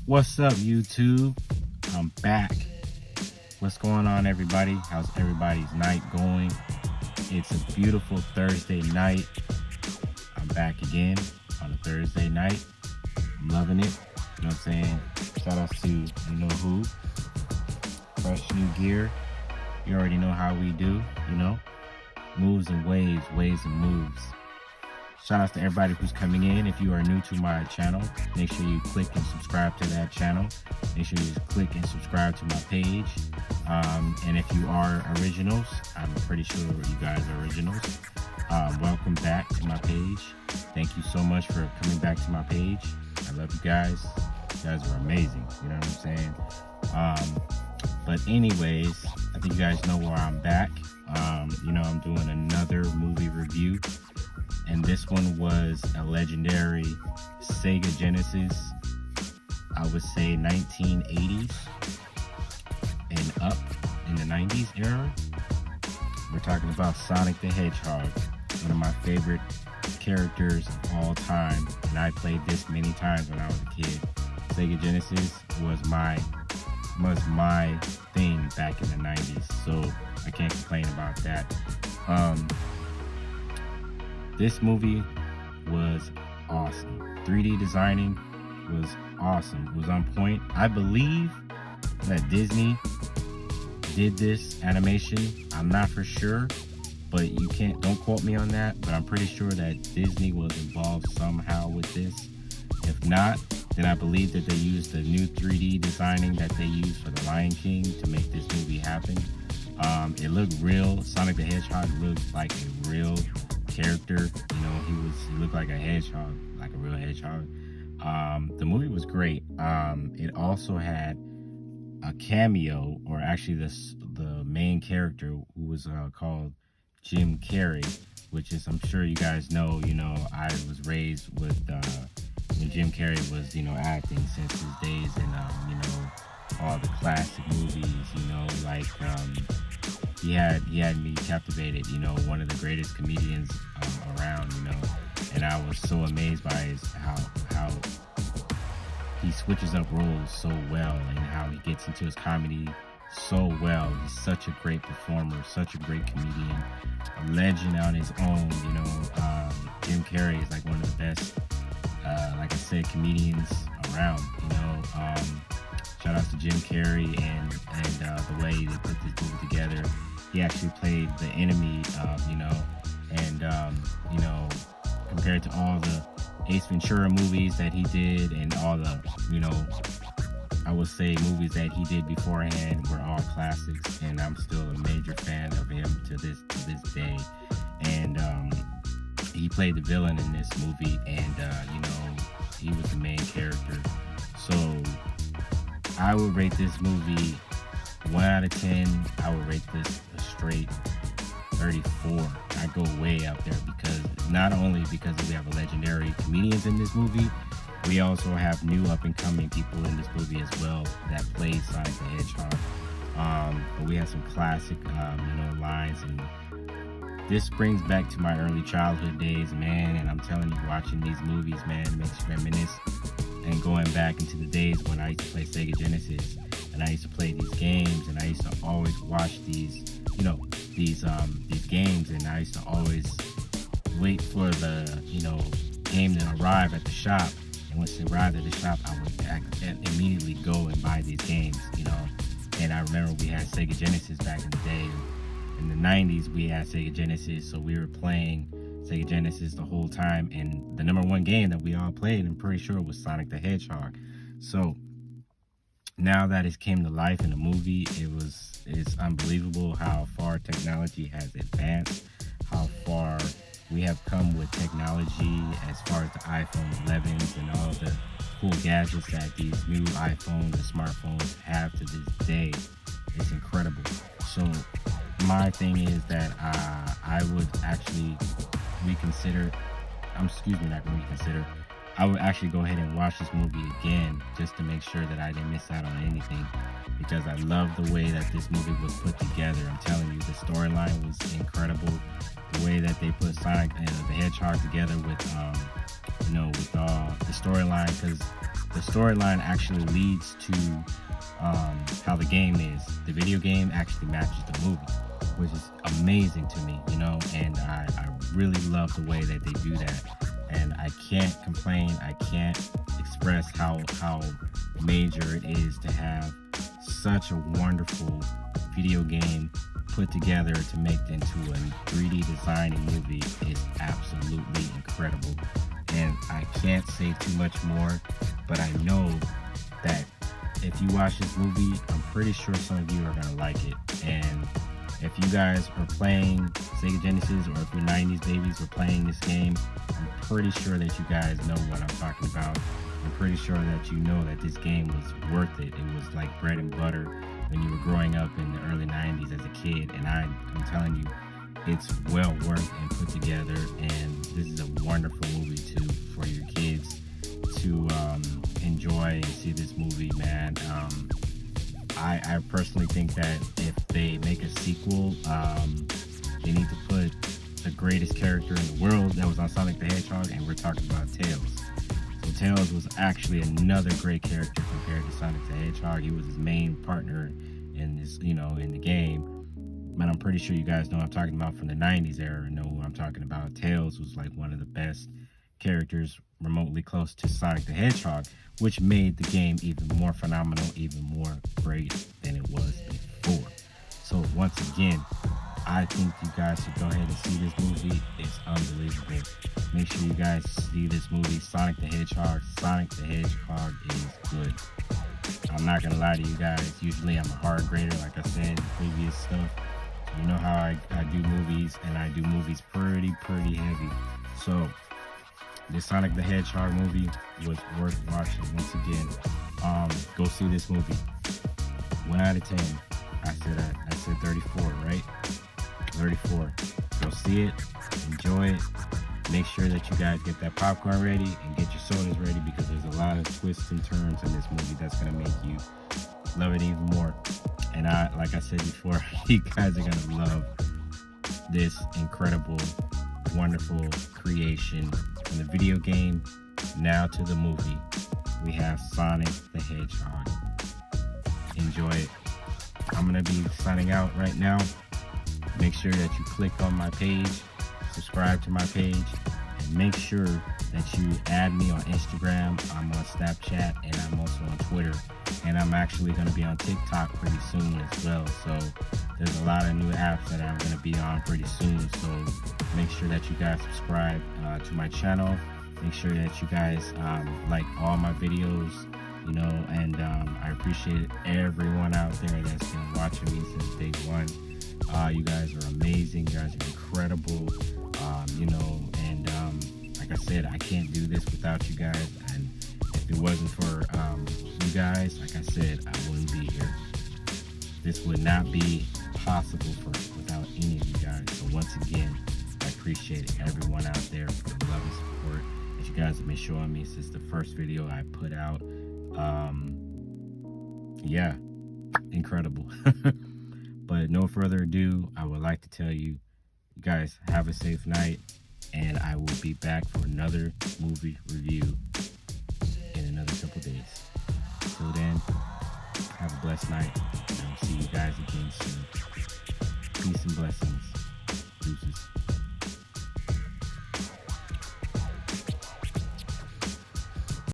What's up, YouTube? I'm back. What's going on, everybody? How's everybody's night going? It's a beautiful Thursday night. I'm back again on a Thursday night. I'm loving it. You know what I'm saying? Shout out to you know who. Fresh new gear. You already know how we do, you know? Moves and waves, waves and moves. Shout out to everybody who's coming in. If you are new to my channel, make sure you click and subscribe to that channel. Make sure you click and subscribe to my page. And if you are originals, I'm pretty sure you guys are originals. Welcome back to my page. Thank you so much for coming back to my page. I love you guys. You guys are amazing. You know what I'm saying? But anyways, I think you guys know where I'm back. I'm doing another movie review. And this one was a legendary Sega Genesis, I would say 1980s and up in the 90s era. We're talking about Sonic the Hedgehog, one of my favorite characters of all time. And I played this many times when I was a kid. Sega Genesis was my thing back in the 90s, so I can't complain about that. This movie was awesome. 3D designing was awesome. It was on point. I believe that Disney did this animation. I'm not for sure, but don't quote me on that, but I'm pretty sure that Disney was involved somehow with this. If not, then I believe that they used the new 3D designing that they used for the Lion King to make this movie happen. It looked real. Sonic the Hedgehog looked like a real character. He looked like a hedgehog, like a real hedgehog. The movie was great. It also had a cameo, or actually the main character, who was called Jim Carrey, which is, I'm sure you guys know, I was raised with when Jim Carrey was, acting since his days in, all the classic movies, like he had me captivated, one of the greatest comedians around, and I was so amazed by how he switches up roles so well and how he gets into his comedy so well. He's such a great performer, such a great comedian, a legend on his own. Jim Carrey is like one of the best, like I said, comedians around. Shout out to Jim Carrey and the way they put this movie together. He actually played the enemy, compared to all the Ace Ventura movies that he did and all the, I would say movies that he did beforehand were all classics, and I'm still a major fan of him to this day. And he played the villain in this movie, and he was the main character. So I would rate this movie 1 out of 10. I would rate this a straight 34. I go way out there not only because we have legendary comedians in this movie, we also have new up-and-coming people in this movie as well that play Sonic the Hedgehog. But we have some classic, lines, and this brings back to my early childhood days, man. And I'm telling you, watching these movies, man, makes you reminisce. And going back into the days when I used to play Sega Genesis, and I used to play these games, and I used to always watch these games, and I used to always wait for the, game to arrive at the shop. And once it arrived at the shop, I would immediately go and buy these games, And I remember we had Sega Genesis back in the day. In the 90s, we had Sega Genesis, so we were playing Sega Genesis the whole time. And the number one game that we all played, I'm pretty sure, was Sonic the Hedgehog. So now that it came to life in the movie, it's unbelievable how far technology has advanced, how far we have come with technology as far as the iPhone 11s and all the cool gadgets that these new iPhones and smartphones have to this day. It's incredible. So my thing is that I would actually I would actually go ahead and watch this movie again just to make sure that I didn't miss out on anything, because I love the way that this movie was put together. I'm telling you, the storyline was incredible. The way that they put Sonic and the Hedgehog together with all the storyline, because the storyline actually leads to how the game is. The video game actually matches the movie, which is amazing to me, you know, and I really love the way that they do that. And I can't complain. I can't express how major it is to have such a wonderful video game put together to make into a 3D designing movie. Is absolutely incredible. And I can't say too much more, but I know that if you watch this movie, I'm pretty sure some of you are going to like it. And if you guys are playing Sega Genesis, or if you're 90s babies are playing this game, I'm pretty sure that you guys know what I'm talking about. I'm pretty sure that you know that this game was worth it. It was like bread and butter when you were growing up in the early 90s as a kid. And I'm telling you, it's well worth and put together. And this is a wonderful movie too for your kids to enjoy and see this movie, man. I personally think that if they make a sequel, they need to put the greatest character in the world that was on Sonic the Hedgehog, and we're talking about Tails. So Tails was actually another great character compared to Sonic the Hedgehog. He was his main partner in this, you know, in the game. Man, I'm pretty sure you guys know what I'm talking about from the 90s era, know who I'm talking about. Tails was like one of the best characters remotely close to Sonic the Hedgehog, which made the game even more phenomenal, even more great than it was before. So once again, I think you guys should go ahead and see this movie. It's unbelievable. Make sure you guys see this movie, Sonic the Hedgehog. Sonic the Hedgehog is good. I'm not gonna lie to you guys. Usually I'm a hard grader, like I said in previous stuff. You know how I do movies, and I do movies pretty heavy. So this Sonic the Hedgehog movie was worth watching. Once again, go see this movie. 1 out of 10. I said 34, right? 34. Go see it, enjoy it. Make sure that you guys get that popcorn ready and get your sodas ready, because there's a lot of twists and turns in this movie that's gonna make you love it even more. And like I said before, you guys are gonna love this incredible, wonderful creation from the video game now to the movie. We have Sonic the Hedgehog. Enjoy it. I'm gonna be signing out right now. Make sure that you click on my page, subscribe to my page, and make sure that you add me on Instagram. I'm on Snapchat, and I'm also on Twitter. And I'm actually going to be on TikTok pretty soon as well. So there's a lot of new apps that I'm going to be on pretty soon. So make sure that you guys subscribe to my channel. Make sure that you guys like all my videos, you know, and I appreciate everyone out there that's been watching me since day one. You guys are amazing. You guys are incredible. You know, and like I said, I can't do this without you guys. And if it wasn't for you guys, like I said, I wouldn't be here. This would not be possible without any of you guys. So once again, I appreciate everyone out there for the love and support that you guys have been showing me since the first video I put out. Yeah, incredible. But no further ado, I would like to tell you, you guys have a safe night, and I will be back for another movie review in another couple days. Till then, have a blessed night, and I'll see you guys again soon. Peace and blessings. Deuces.